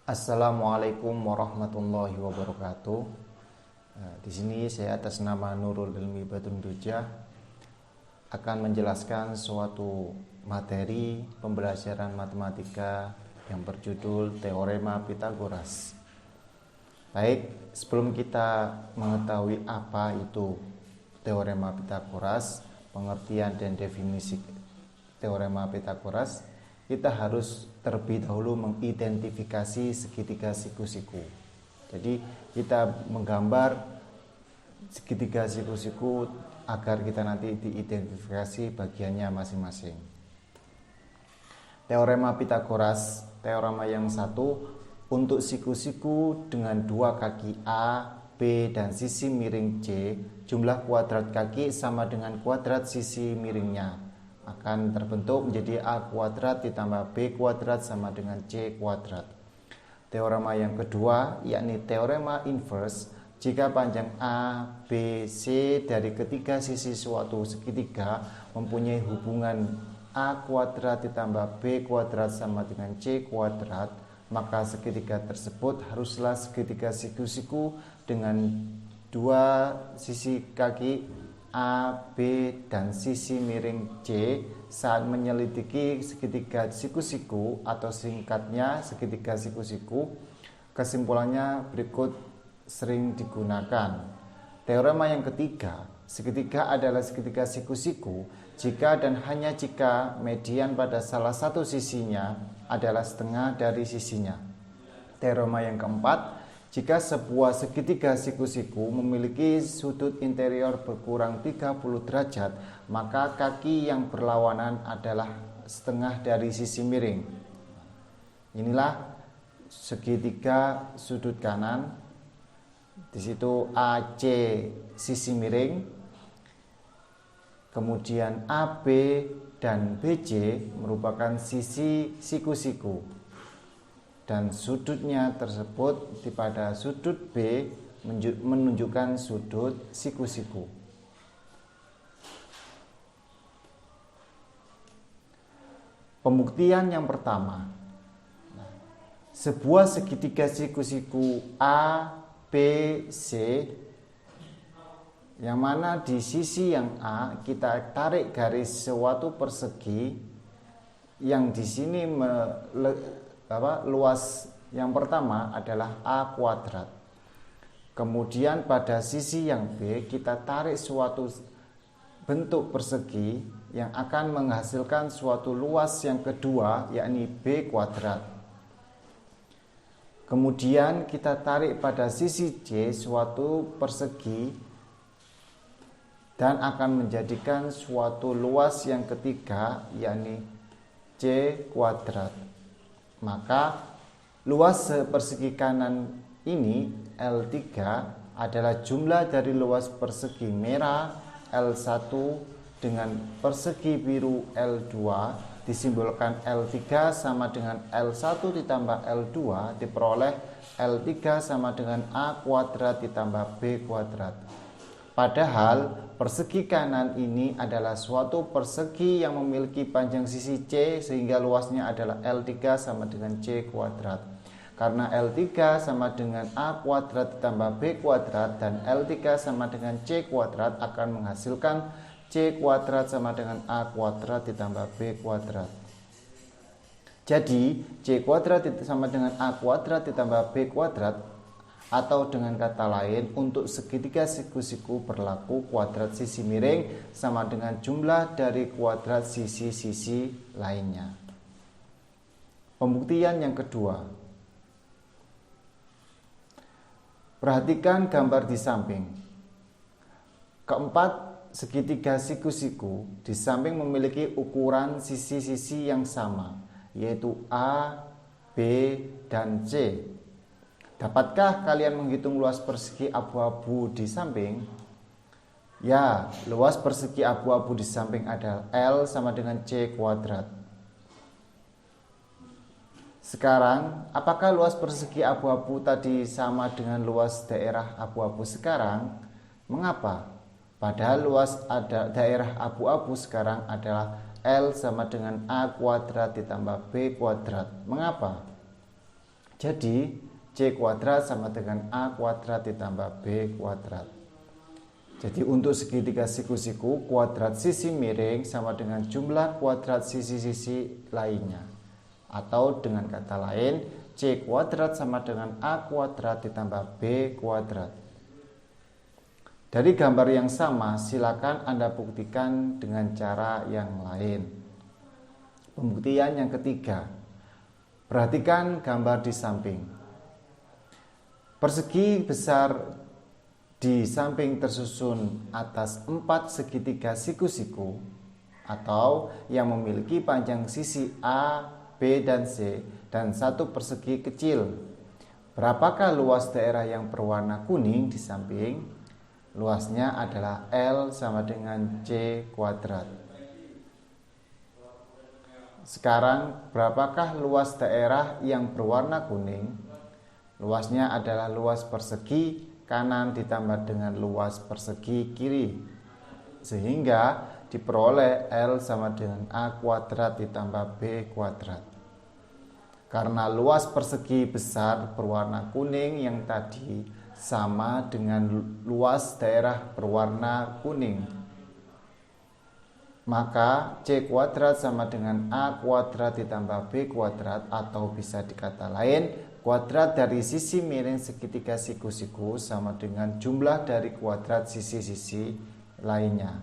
Assalamualaikum warahmatullahi wabarakatuh. Di sini saya atas nama Nurul Ilmi Batun Dujah akan menjelaskan suatu materi pembelajaran matematika yang berjudul Teorema Pitagoras. Baik, sebelum kita mengetahui apa itu Teorema Pitagoras, pengertian dan definisi Teorema Pitagoras, kita harus terlebih dahulu mengidentifikasi segitiga siku-siku. Jadi kita menggambar segitiga siku-siku agar kita nanti diidentifikasi bagiannya masing-masing. Teorema Pitagoras, teorema yang satu, untuk siku-siku dengan dua kaki A, B, dan sisi miring C, jumlah kuadrat kaki sama dengan kuadrat sisi miringnya. Akan terbentuk menjadi A kuadrat ditambah B kuadrat sama dengan C kuadrat. Teorema yang kedua, yakni teorema inverse, jika panjang A, B, C dari ketiga sisi suatu segitiga mempunyai hubungan A kuadrat ditambah B kuadrat sama dengan C kuadrat, maka segitiga tersebut haruslah segitiga siku-siku dengan dua sisi kaki A, B, dan sisi miring C saat menyelidiki segitiga siku-siku atau singkatnya segitiga siku-siku. Kesimpulannya berikut sering digunakan. Teorema yang ketiga, segitiga adalah segitiga siku-siku jika dan hanya jika median pada salah satu sisinya adalah setengah dari sisinya. Teorema yang keempat, jika sebuah segitiga siku-siku memiliki sudut interior berkurang 30 derajat, maka kaki yang berlawanan adalah setengah dari sisi miring. Inilah segitiga sudut kanan. Di situ AC sisi miring, kemudian AB dan BC merupakan sisi siku-siku. Dan sudutnya tersebut pada sudut B menunjukkan sudut siku-siku. Pembuktian yang pertama, sebuah segitiga siku-siku A, B, C, yang mana di sisi yang A kita tarik garis suatu persegi yang di sini luas yang pertama adalah A kuadrat. Kemudian pada sisi yang B kita tarik suatu bentuk persegi yang akan menghasilkan suatu luas yang kedua, yakni B kuadrat. Kemudian kita tarik pada sisi C suatu persegi dan akan menjadikan suatu luas yang ketiga, yakni C kuadrat. Maka luas persegi kanan ini L3 adalah jumlah dari luas persegi merah L1 dengan persegi biru L2 disimbolkan L3 sama dengan L1 ditambah L2 diperoleh L3 sama dengan A kuadrat ditambah B kuadrat. Padahal persegi kanan ini adalah suatu persegi yang memiliki panjang sisi C sehingga luasnya adalah L3 sama dengan C kuadrat. Karena L3 sama dengan A kuadrat ditambah B kuadrat dan L3 sama dengan C kuadrat akan menghasilkan C kuadrat sama dengan A kuadrat ditambah B kuadrat. Jadi C kuadrat sama dengan A kuadrat ditambah B kuadrat, atau dengan kata lain, untuk segitiga siku-siku berlaku kuadrat sisi miring sama dengan jumlah dari kuadrat sisi-sisi lainnya. Pembuktian yang kedua. Perhatikan gambar di samping. Keempat segitiga siku-siku di samping memiliki ukuran sisi-sisi yang sama, yaitu A, B, dan C. Dapatkah kalian menghitung luas persegi abu-abu di samping? Ya, luas persegi abu-abu di samping adalah L sama dengan C kuadrat. Sekarang, apakah luas persegi abu-abu tadi sama dengan luas daerah abu-abu sekarang? Mengapa? Padahal luas daerah abu-abu sekarang adalah L sama dengan A kuadrat ditambah B kuadrat. Mengapa? Jadi C kuadrat sama dengan A kuadrat ditambah B kuadrat. Jadi untuk segitiga siku-siku, kuadrat sisi miring sama dengan jumlah kuadrat sisi-sisi lainnya. Atau dengan kata lain, C kuadrat sama dengan A kuadrat ditambah B kuadrat. Dari gambar yang sama, silakan Anda buktikan dengan cara yang lain. Pembuktian yang ketiga, perhatikan gambar di samping. Persegi besar di samping tersusun atas 4 segitiga siku-siku atau yang memiliki panjang sisi A, B, dan C dan satu persegi kecil. Berapakah luas daerah yang berwarna kuning di samping? Luasnya adalah L sama dengan C kuadrat. Sekarang, berapakah luas daerah yang berwarna kuning? Luasnya adalah luas persegi kanan ditambah dengan luas persegi kiri. Sehingga diperoleh L sama dengan A kuadrat ditambah B kuadrat. Karena luas persegi besar berwarna kuning yang tadi sama dengan luas daerah berwarna kuning, maka C kuadrat sama dengan A kuadrat ditambah B kuadrat, atau bisa dikata lain, kuadrat dari sisi miring segitiga siku-siku sama dengan jumlah dari kuadrat sisi-sisi lainnya.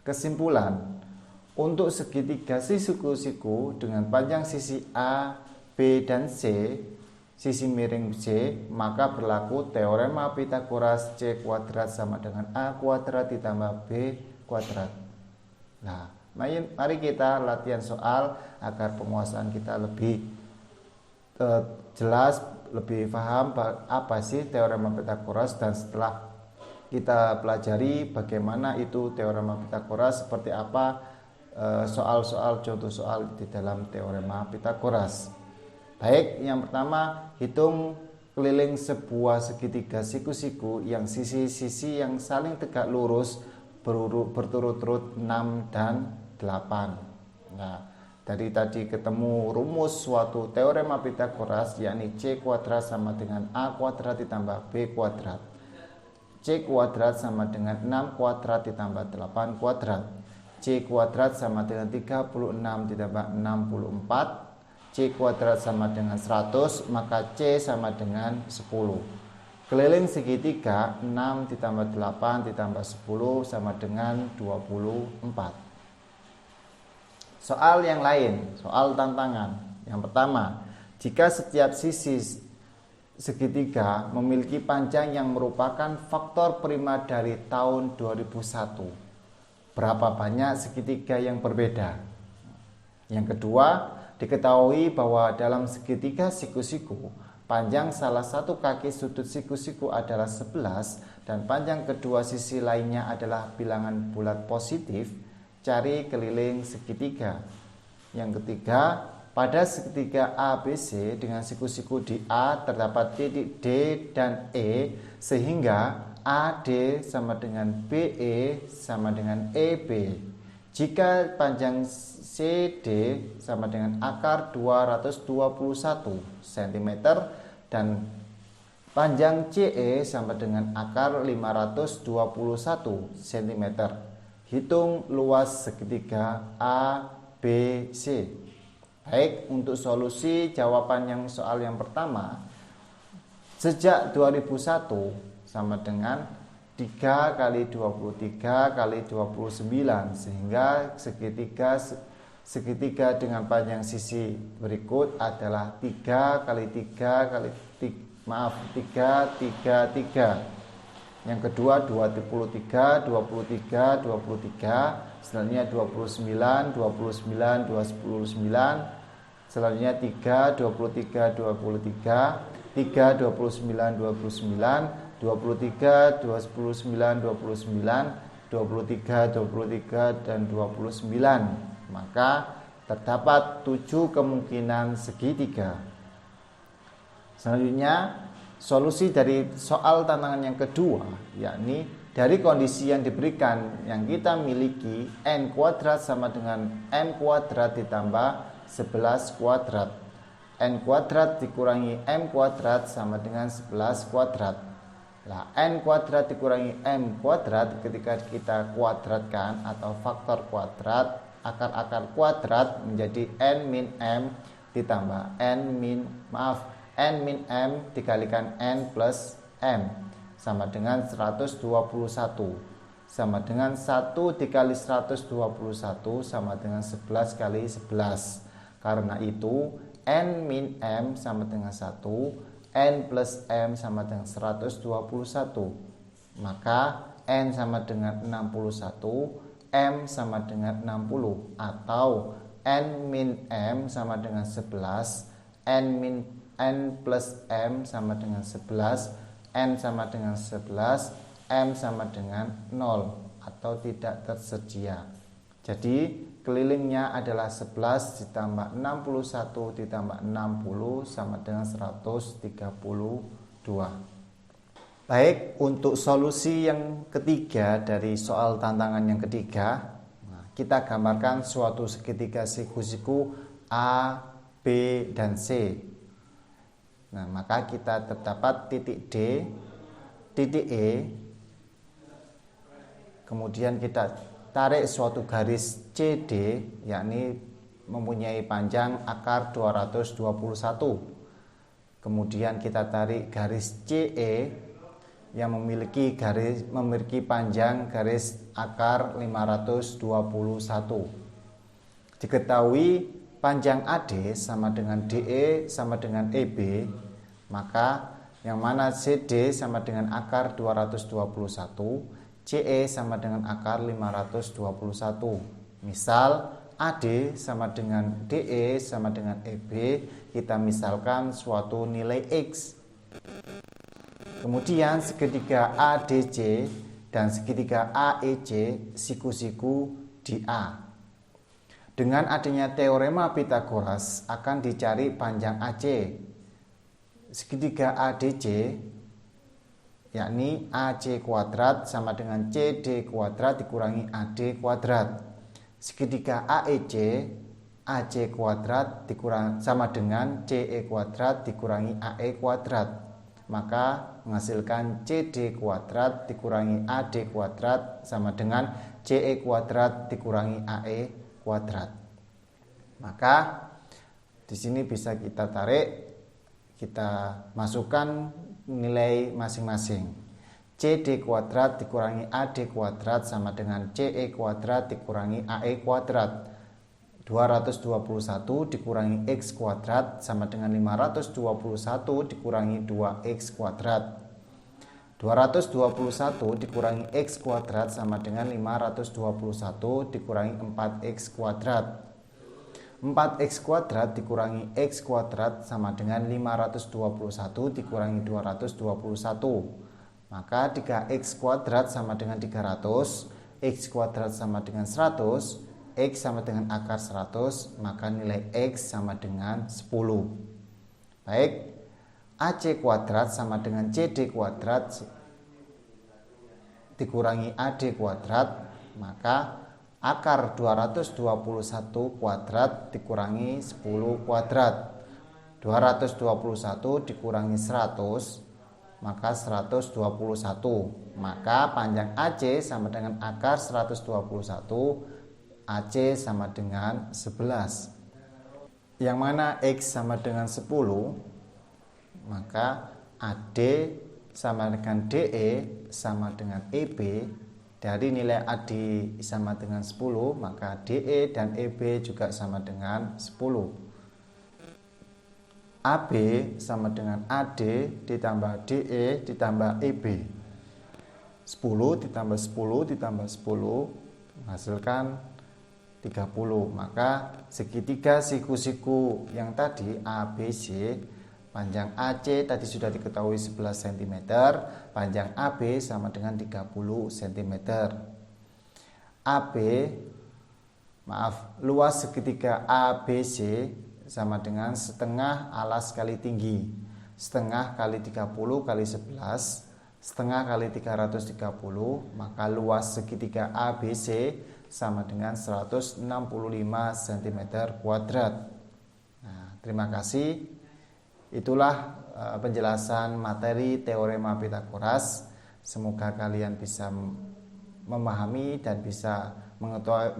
Kesimpulan, untuk segitiga siku-siku dengan panjang sisi A, B, dan C, sisi miring C, maka berlaku teorema Pythagoras C kuadrat sama dengan A kuadrat ditambah B kuadrat. Nah, mari kita latihan soal agar penguasaan kita lebih jelas, lebih paham apa sih teorema Pythagoras, dan setelah kita pelajari bagaimana itu teorema Pythagoras, seperti apa soal-soal, contoh soal di dalam teorema Pythagoras. Baik, yang pertama, hitung keliling sebuah segitiga siku-siku yang sisi-sisi yang saling tegak lurus berturut-turut 6 dan 8. Nah, dari tadi ketemu rumus suatu teorema Pythagoras, yakni C kuadrat sama dengan A kuadrat ditambah B kuadrat. C kuadrat sama dengan 6 kuadrat ditambah 8 kuadrat. C kuadrat sama dengan 36 ditambah 64. C kuadrat sama dengan 100, maka C sama dengan 10. Keliling segitiga 6 ditambah 8 ditambah 10 sama dengan 24. Soal yang lain, soal tantangan. Yang pertama, jika setiap sisi segitiga memiliki panjang yang merupakan faktor prima dari tahun 2001, berapa banyak segitiga yang berbeda? Yang kedua, diketahui bahwa dalam segitiga siku-siku, panjang salah satu kaki sudut siku-siku adalah 11 dan panjang kedua sisi lainnya adalah bilangan bulat positif. Cari keliling segitiga. Yang ketiga, pada segitiga ABC dengan siku-siku di A terdapat titik D dan E, sehingga AD sama dengan BE sama dengan EB. Jika panjang CD sama dengan akar 221 cm dan panjang CE sama dengan akar 521 cm. Hitung luas segitiga ABC. Baik, untuk solusi jawaban yang soal yang pertama, sejak 2001 sama dengan 3 kali 23 kali 29, sehingga segitiga dengan panjang sisi berikut adalah 3 kali 3 kali 3, 3. Yang kedua 23, selanjutnya 29, 29, selanjutnya 3, 23, 23, 3, 29, 29, 23, 29, 23, dan 29. Maka terdapat 7 kemungkinan segitiga. Selanjutnya, solusi dari soal tantangan yang kedua, yakni dari kondisi yang diberikan yang kita miliki, n kuadrat sama dengan m kuadrat ditambah 11 kuadrat. N kuadrat dikurangi M kuadrat sama dengan 11 kuadrat. Nah, N kuadrat dikurangi M kuadrat ketika kita kuadratkan atau faktor kuadrat, akar-akar kuadrat menjadi N min M ditambah N min M dikalikan N plus M sama dengan 121, sama dengan 1 dikali 121 sama dengan 11 kali 11. Karena itu N min M sama dengan 1, N plus M sama dengan 121. Maka N sama dengan 61, M sama dengan 60, atau N min M sama dengan 11, N plus M sama dengan 11, N sama dengan 11, M sama dengan 0 atau tidak tersedia. Jadi kelilingnya adalah 11 ditambah 61 ditambah 60 sama dengan 132. Baik, untuk solusi yang ketiga dari soal tantangan yang ketiga, kita gambarkan suatu segitiga siku-siku A, B, dan C. Nah, maka kita terdapat titik D, titik E, kemudian kita tarik suatu garis CD, yakni mempunyai panjang akar 221. Kemudian kita tarik garis CE yang memiliki panjang garis akar 521. Diketahui panjang AD sama dengan DE sama dengan EB, maka yang mana CD sama dengan akar 221, CE sama dengan akar 521. Misal AD sama dengan DE sama dengan EB, kita misalkan suatu nilai X. Kemudian segitiga ADC dan segitiga AEC siku-siku di A. Dengan adanya teorema Pythagoras akan dicari panjang AC. Segitiga ADC yakni AC kuadrat sama dengan CD kuadrat dikurangi AD kuadrat. Segitiga AEC, AC kuadrat sama dengan CE kuadrat dikurangi AE kuadrat. Maka menghasilkan CD kuadrat dikurangi AD kuadrat sama dengan CE kuadrat dikurangi AE kuadrat. Maka di sini bisa kita tarik, kita masukkan nilai masing-masing. CD kuadrat dikurangi AD kuadrat sama dengan CE kuadrat dikurangi AE kuadrat. 221 dikurangi X kuadrat sama dengan 521 dikurangi 2X kuadrat. 221 dikurangi X kuadrat sama dengan 521 dikurangi 4X kuadrat. 4X kuadrat dikurangi X kuadrat sama dengan 521 dikurangi 221. Maka 3X kuadrat sama dengan 300, X kuadrat sama dengan 100, X sama dengan akar 100, maka nilai X sama dengan 10. Baik, AC kuadrat sama dengan CD kuadrat dikurangi AD kuadrat, maka akar 221 kuadrat dikurangi 10 kuadrat. 221 dikurangi 100, maka 121. Maka panjang AC sama dengan akar 121, AC sama dengan 11. Yang mana X sama dengan 10, maka AD sama dengan DE sama dengan EB. Dari nilai AD sama dengan 10, maka DE dan EB juga sama dengan 10. AB sama dengan AD ditambah DE ditambah EB. 10 ditambah 10 ditambah 10 menghasilkan 30. Maka segitiga siku-siku yang tadi ABC, panjang AC tadi sudah diketahui 11 cm, panjang AB sama dengan 30 cm. Luas segitiga ABC sama dengan setengah alas kali tinggi. Setengah kali 30 kali 11, setengah kali 330, maka luas segitiga ABC sama dengan 165 cm kuadrat. Nah, Terima kasih. Itulah penjelasan materi teorema Pitagoras. Semoga kalian bisa memahami dan bisa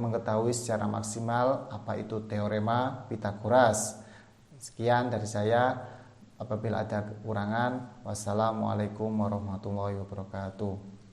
mengetahui secara maksimal apa itu teorema Pitagoras. Sekian dari saya. Apabila ada kekurangan, wassalamualaikum warahmatullahi wabarakatuh.